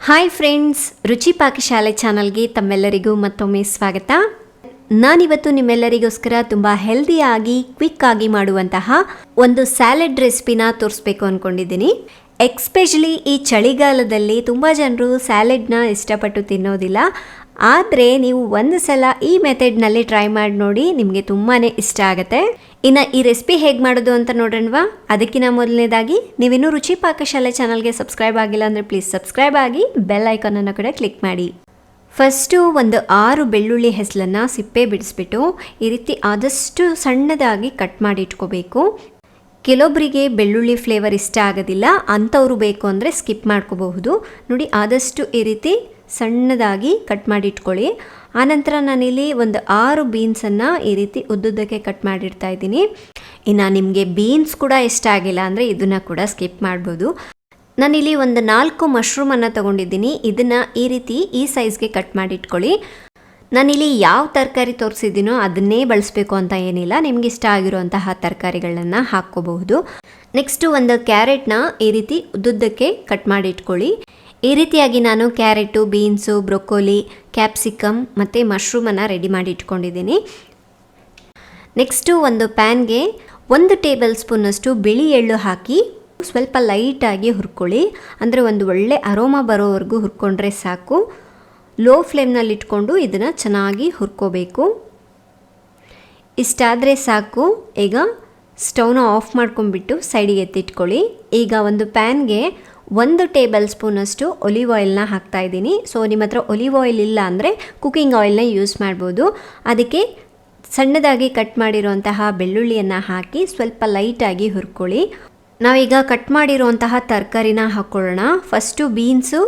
Hi friends, ರುಚಿ ಪಾಕಶಾಲೆ ಚಾನಲ್ಗೆ ತಮ್ಮೆಲ್ಲರಿಗೂ ಮತ್ತೊಮ್ಮೆ ಸ್ವಾಗತ. ನಾನಿವತ್ತು ನಿಮ್ಮೆಲ್ಲರಿಗೋಸ್ಕರ ತುಂಬ ಹೆಲ್ದಿಯಾಗಿ ಕ್ವಿಕ್ ಆಗಿ ಮಾಡುವಂತಹ ಒಂದು ಸ್ಯಾಲೆಡ್ ರೆಸಿಪಿನ ತೋರಿಸ್ಬೇಕು ಅಂದ್ಕೊಂಡಿದ್ದೀನಿ. ಎಕ್ಸ್ಪೆಷಲಿ ಈ ಚಳಿಗಾಲದಲ್ಲಿ ತುಂಬ ಜನರು ಸ್ಯಾಲೆಡ್ನ ಇಷ್ಟಪಟ್ಟು ತಿನ್ನೋದಿಲ್ಲ. ಆದರೆ ನೀವು ಒಂದು ಸಲ ಈ ಮೆಥಡ್ನಲ್ಲಿ ಟ್ರೈ ಮಾಡಿ ನೋಡಿ, ನಿಮಗೆ ತುಂಬಾ ಇಷ್ಟ ಆಗುತ್ತೆ. ಇನ್ನು ಈ ರೆಸಿಪಿ ಹೇಗೆ ಮಾಡೋದು ಅಂತ ನೋಡೋಣವಾ? ಅದಕ್ಕಿಂತ ಮೊದಲನೇದಾಗಿ ನೀವಿನ್ನೂ ರುಚಿ ಪಾಕಶಾಲೆ ಚಾನಲ್ಗೆ ಸಬ್ಸ್ಕ್ರೈಬ್ ಆಗಿಲ್ಲ ಅಂದರೆ ಪ್ಲೀಸ್ ಸಬ್ಸ್ಕ್ರೈಬ್ ಆಗಿ ಬೆಲ್ ಐಕಾನನ್ನು ಕೂಡ ಕ್ಲಿಕ್ ಮಾಡಿ. ಫಸ್ಟು ಒಂದು 6 ಬೆಳ್ಳುಳ್ಳಿ ಹೆಸಲನ್ನು ಸಿಪ್ಪೆ ಬಿಡಿಸ್ಬಿಟ್ಟು ಈ ರೀತಿ ಆದಷ್ಟು ಸಣ್ಣದಾಗಿ ಕಟ್ ಮಾಡಿ ಇಟ್ಕೋಬೇಕು. ಕೆಲವೊಬ್ಬರಿಗೆ ಬೆಳ್ಳುಳ್ಳಿ ಫ್ಲೇವರ್ ಇಷ್ಟ ಆಗೋದಿಲ್ಲ, ಅಂಥವ್ರು ಬೇಕು ಅಂದರೆ ಸ್ಕಿಪ್ ಮಾಡ್ಕೋಬಹುದು. ನೋಡಿ, ಆದಷ್ಟು ಈ ರೀತಿ ಸಣ್ಣದಾಗಿ ಕಟ್ ಮಾಡಿ ಇಟ್ಕೊಳ್ಳಿ. ಆನಂತರ ನಾನಿಲ್ಲಿ ಒಂದು 6 ಬೀನ್ಸನ್ನು ಈ ರೀತಿ ಉದ್ದುದ್ದಕ್ಕೆ ಕಟ್ ಮಾಡಿಡ್ತಾ ಇದ್ದೀನಿ. ಇನ್ನು ನಿಮಗೆ ಬೀನ್ಸ್ ಕೂಡ ಇಷ್ಟ ಆಗಿಲ್ಲ ಅಂದರೆ ಇದನ್ನು ಕೂಡ ಸ್ಕಿಪ್ ಮಾಡ್ಬೋದು. ನಾನಿಲ್ಲಿ ಒಂದು 4 ಮಶ್ರೂಮನ್ನು ತೊಗೊಂಡಿದ್ದೀನಿ. ಇದನ್ನು ಈ ರೀತಿ ಈ ಸೈಜ್ಗೆ ಕಟ್ ಮಾಡಿ ಇಟ್ಕೊಳ್ಳಿ. ನಾನಿಲ್ಲಿ ಯಾವ ತರಕಾರಿ ತೋರಿಸಿದ್ದೀನೋ ಅದನ್ನೇ ಬಳಸಬೇಕು ಅಂತ ಏನಿಲ್ಲ, ನಿಮ್ಗೆ ಇಷ್ಟ ಆಗಿರುವಂತಹ ತರಕಾರಿಗಳನ್ನು ಹಾಕ್ಕೋಬಹುದು. ನೆಕ್ಸ್ಟು ಒಂದು ಕ್ಯಾರೆಟ್ನ ಈ ರೀತಿ ಉದ್ದುದ್ದಕ್ಕೆ ಕಟ್ ಮಾಡಿ ಇಟ್ಕೊಳ್ಳಿ. ಈ ರೀತಿಯಾಗಿ ನಾನು ಕ್ಯಾರೆಟು, ಬೀನ್ಸು, ಬ್ರೊಕೋಲಿ, ಕ್ಯಾಪ್ಸಿಕಮ್ ಮತ್ತು ಮಶ್ರೂಮನ್ನು ರೆಡಿ ಮಾಡಿ ಇಟ್ಕೊಂಡಿದ್ದೀನಿ. ನೆಕ್ಸ್ಟು ಒಂದು ಪ್ಯಾನ್ಗೆ 1 ಟೇಬಲ್ ಸ್ಪೂನಷ್ಟು ಬಿಳಿ ಎಳ್ಳು ಹಾಕಿ ಸ್ವಲ್ಪ ಲೈಟಾಗಿ ಹುರ್ಕೊಳ್ಳಿ. ಅಂದರೆ ಒಂದು ಒಳ್ಳೆ ಅರೋಮಾ ಬರೋವರೆಗೂ ಹುರ್ಕೊಂಡ್ರೆ ಸಾಕು. ಲೋ ಫ್ಲೇಮ್ನಲ್ಲಿ ಇಟ್ಕೊಂಡು ಇದನ್ನು ಚೆನ್ನಾಗಿ ಹುರ್ಕೋಬೇಕು. ಇಷ್ಟಾದರೆ ಸಾಕು. ಈಗ ಸ್ಟವ್ನ ಆಫ್ ಮಾಡ್ಕೊಂಡ್ಬಿಟ್ಟು ಸೈಡಿಗೆ ಎತ್ತಿಟ್ಕೊಳ್ಳಿ. ಈಗ ಒಂದು ಪ್ಯಾನ್ಗೆ 1 ಟೇಬಲ್ ಸ್ಪೂನಷ್ಟು ಒಲಿವ್ ಆಯಿಲ್ನ ಹಾಕ್ತಾಯಿದ್ದೀನಿ. ಸೊ ನಿಮ್ಮ ಹತ್ರ ಒಲಿವ್ ಆಯಿಲ್ ಇಲ್ಲ ಅಂದರೆ ಕುಕ್ಕಿಂಗ್ ಆಯಿಲ್ನ ಯೂಸ್ ಮಾಡ್ಬೋದು. ಅದಕ್ಕೆ ಸಣ್ಣದಾಗಿ ಕಟ್ ಮಾಡಿರುವಂತಹ ಬೆಳ್ಳುಳ್ಳಿಯನ್ನು ಹಾಕಿ ಸ್ವಲ್ಪ ಲೈಟಾಗಿ ಹುರ್ಕೊಳ್ಳಿ. ನಾವೀಗ ಕಟ್ ಮಾಡಿರುವಂತಹ ತರಕಾರಿನ ಹಾಕ್ಕೊಳ್ಳೋಣ. ಫಸ್ಟು ಬೀನ್ಸು,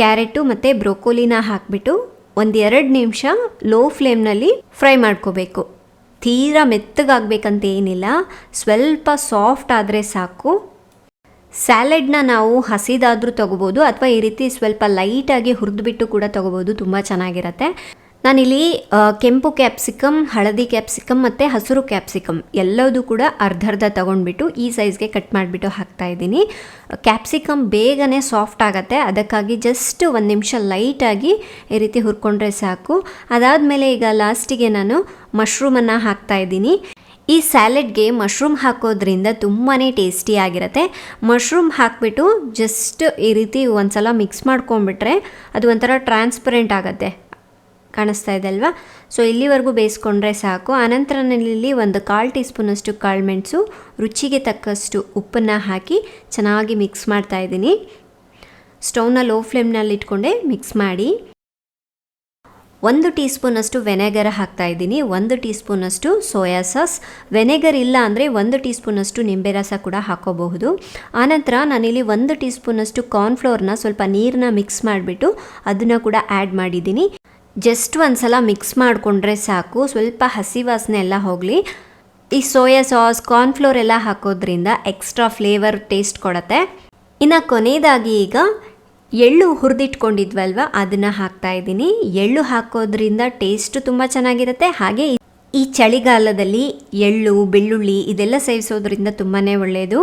ಕ್ಯಾರೆಟು ಮತ್ತು ಬ್ರೊಕೋಲಿನ ಹಾಕಿಬಿಟ್ಟು 1-2 ನಿಮಿಷ ಲೋ ಫ್ಲೇಮ್ನಲ್ಲಿ ಫ್ರೈ ಮಾಡ್ಕೋಬೇಕು. ತೀರಾ ಮೆತ್ತಗಾಗಬೇಕಂತ ಏನಿಲ್ಲ, ಸ್ವಲ್ಪ ಸಾಫ್ಟ್ ಆದರೆ ಸಾಕು. ಸ್ಯಾಲೆಡ್ನ ನಾವು ಹಸಿದಾದರೂ ತೊಗೋಬೋದು ಅಥವಾ ಈ ರೀತಿ ಸ್ವಲ್ಪ ಲೈಟಾಗಿ ಹುರಿದ್ಬಿಟ್ಟು ಕೂಡ ತೊಗೋಬೋದು, ತುಂಬ ಚೆನ್ನಾಗಿರುತ್ತೆ. ನಾನಿಲ್ಲಿ ಕೆಂಪು ಕ್ಯಾಪ್ಸಿಕಮ್, ಹಳದಿ ಕ್ಯಾಪ್ಸಿಕಮ್ ಮತ್ತು ಹಸಿರು ಕ್ಯಾಪ್ಸಿಕಮ್ ಎಲ್ಲದೂ ಕೂಡ ಅರ್ಧ ತೊಗೊಂಡ್ಬಿಟ್ಟು ಈ ಸೈಜ್ಗೆ ಕಟ್ ಮಾಡಿಬಿಟ್ಟು ಹಾಕ್ತಾಯಿದ್ದೀನಿ. ಕ್ಯಾಪ್ಸಿಕಮ್ ಬೇಗನೆ ಸಾಫ್ಟ್ ಆಗುತ್ತೆ, ಅದಕ್ಕಾಗಿ ಜಸ್ಟ್ 1 ನಿಮಿಷ ಲೈಟಾಗಿ ಈ ರೀತಿ ಹುರ್ಕೊಂಡ್ರೆ ಸಾಕು. ಅದಾದಮೇಲೆ ಈಗ ಲಾಸ್ಟಿಗೆ ನಾನು ಮಶ್ರೂಮನ್ನು ಹಾಕ್ತಾಯಿದ್ದೀನಿ. ಈ ಸ್ಯಾಲೆಡ್ಗೆ ಮಶ್ರೂಮ್ ಹಾಕೋದ್ರಿಂದ ತುಂಬಾ ಟೇಸ್ಟಿಯಾಗಿರುತ್ತೆ. ಮಶ್ರೂಮ್ ಹಾಕಿಬಿಟ್ಟು ಜಸ್ಟ್ ಈ ರೀತಿ ಒಂದು ಸಲ ಮಿಕ್ಸ್ ಮಾಡ್ಕೊಂಡ್ಬಿಟ್ರೆ ಅದು ಒಂಥರ ಟ್ರಾನ್ಸ್ಪರೆಂಟ್ ಆಗುತ್ತೆ, ಕಾಣಿಸ್ತಾ ಇದೆ ಅಲ್ವಾ? ಸೊ ಇಲ್ಲಿವರೆಗೂ ಬೇಯಿಸ್ಕೊಂಡ್ರೆ ಸಾಕು. ಆನಂತರ ನಾನಿಲ್ಲಿ ಒಂದು 1/4 ಟೀ ಸ್ಪೂನಷ್ಟು ಕಾಳುಮೆಣಸು, ರುಚಿಗೆ ತಕ್ಕಷ್ಟು ಉಪ್ಪನ್ನು ಹಾಕಿ ಚೆನ್ನಾಗಿ ಮಿಕ್ಸ್ ಮಾಡ್ತಾಯಿದ್ದೀನಿ. ಸ್ಟವ್ನ ಲೋ ಫ್ಲೇಮ್ನಲ್ಲಿ ಇಟ್ಕೊಂಡೆ ಮಿಕ್ಸ್ ಮಾಡಿ. 1 ಟೀ ಸ್ಪೂನಷ್ಟು ವೆನೆಗರ್ ಹಾಕ್ತಾಯಿದ್ದೀನಿ, 1 ಟೀ ಸ್ಪೂನಷ್ಟು ಸೋಯಾ ಸಾಸ್. ವೆನೆಗರ್ ಇಲ್ಲ ಅಂದರೆ 1 ಟೀ ಸ್ಪೂನಷ್ಟು ನಿಂಬೆ ರಸ ಕೂಡ ಹಾಕೋಬಹುದು. ಆನಂತರ ನಾನಿಲ್ಲಿ 1 ಟೀ ಸ್ಪೂನಷ್ಟು ಕಾರ್ನ್ಫ್ಲೋರ್ನ ಸ್ವಲ್ಪ ನೀರನ್ನ ಮಿಕ್ಸ್ ಮಾಡಿಬಿಟ್ಟು ಅದನ್ನು ಕೂಡ ಆ್ಯಡ್ ಮಾಡಿದ್ದೀನಿ. ಜಸ್ಟ್ ಒಂದು ಸಲ ಮಿಕ್ಸ್ ಮಾಡಿಕೊಂಡ್ರೆ ಸಾಕು, ಸ್ವಲ್ಪ ಹಸಿ ವಾಸನೆ ಎಲ್ಲ ಹೋಗಲಿ. ಈ ಸೋಯಾ ಸಾಸ್, ಕಾರ್ನ್ಫ್ಲೋರ್ ಎಲ್ಲ ಹಾಕೋದ್ರಿಂದ ಎಕ್ಸ್ಟ್ರಾ ಫ್ಲೇವರ್ ಟೇಸ್ಟ್ ಕೊಡುತ್ತೆ. ಇನ್ನು ಕೊನೆಯದಾಗಿ ಈಗ ಎಳ್ಳು ಹುರಿದಿಟ್ಕೊಂಡಿದ್ವಲ್ವ ಅದನ್ನು ಹಾಕ್ತಾಯಿದ್ದೀನಿ. ಎಳ್ಳು ಹಾಕೋದ್ರಿಂದ ಟೇಸ್ಟು ತುಂಬ ಚೆನ್ನಾಗಿರುತ್ತೆ. ಹಾಗೆ ಈ ಚಳಿಗಾಲದಲ್ಲಿ ಎಳ್ಳು, ಬೆಳ್ಳುಳ್ಳಿ ಇದೆಲ್ಲ ಸೇವಿಸೋದ್ರಿಂದ ತುಂಬಾ ಒಳ್ಳೆಯದು.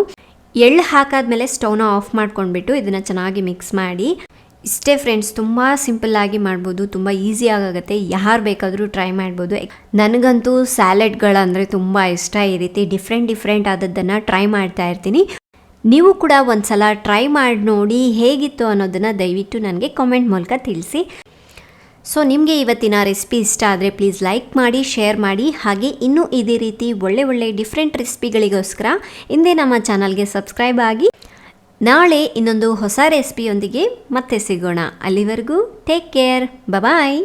ಎಳ್ಳು ಹಾಕಾದ್ಮೇಲೆ ಸ್ಟವ್ನ ಆಫ್ ಮಾಡ್ಕೊಂಡ್ಬಿಟ್ಟು ಇದನ್ನು ಚೆನ್ನಾಗಿ ಮಿಕ್ಸ್ ಮಾಡಿ. ಇಷ್ಟೇ ಫ್ರೆಂಡ್ಸ್, ತುಂಬ ಸಿಂಪಲ್ಲಾಗಿ ಮಾಡ್ಬೋದು, ತುಂಬ ಈಸಿಯಾಗುತ್ತೆ. ಯಾರು ಬೇಕಾದರೂ ಟ್ರೈ ಮಾಡ್ಬೋದು. ನನಗಂತೂ ಸ್ಯಾಲೆಡ್ಗಳಂದರೆ ತುಂಬ ಇಷ್ಟ. ಈ ರೀತಿ ಡಿಫ್ರೆಂಟ್ ಆದದ್ದನ್ನು ಟ್ರೈ ಮಾಡ್ತಾ ಇರ್ತೀನಿ. ನೀವು ಕೂಡ ಒಂದು ಸಲ ಟ್ರೈ ಮಾಡಿ ನೋಡಿ, ಹೇಗಿತ್ತು ಅನ್ನೋದನ್ನು ದಯವಿಟ್ಟು ನನಗೆ ಕಾಮೆಂಟ್ ಮೂಲಕ ತಿಳಿಸಿ. ಸೊ ನಿಮಗೆ ಇವತ್ತಿನ ರೆಸಿಪಿ ಇಷ್ಟ ಆದರೆ ಪ್ಲೀಸ್ ಲೈಕ್ ಮಾಡಿ, ಶೇರ್ ಮಾಡಿ. ಹಾಗೆ ಇನ್ನೂ ಇದೇ ರೀತಿ ಒಳ್ಳೆ ಡಿಫ್ರೆಂಟ್ ರೆಸಿಪಿಗಳಿಗೋಸ್ಕರ ಹಿಂದೆ ನಮ್ಮ ಚಾನಲ್ಗೆ ಸಬ್ಸ್ಕ್ರೈಬ್ ಆಗಿ. ನಾಳೆ ಇನ್ನೊಂದು ಹೊಸ ರೆಸಿಪಿಯೊಂದಿಗೆ ಮತ್ತೆ ಸಿಗೋಣ. ಅಲ್ಲಿವರೆಗೂ ಟೇಕ್ ಕೇರ್, ಬಾಯ್.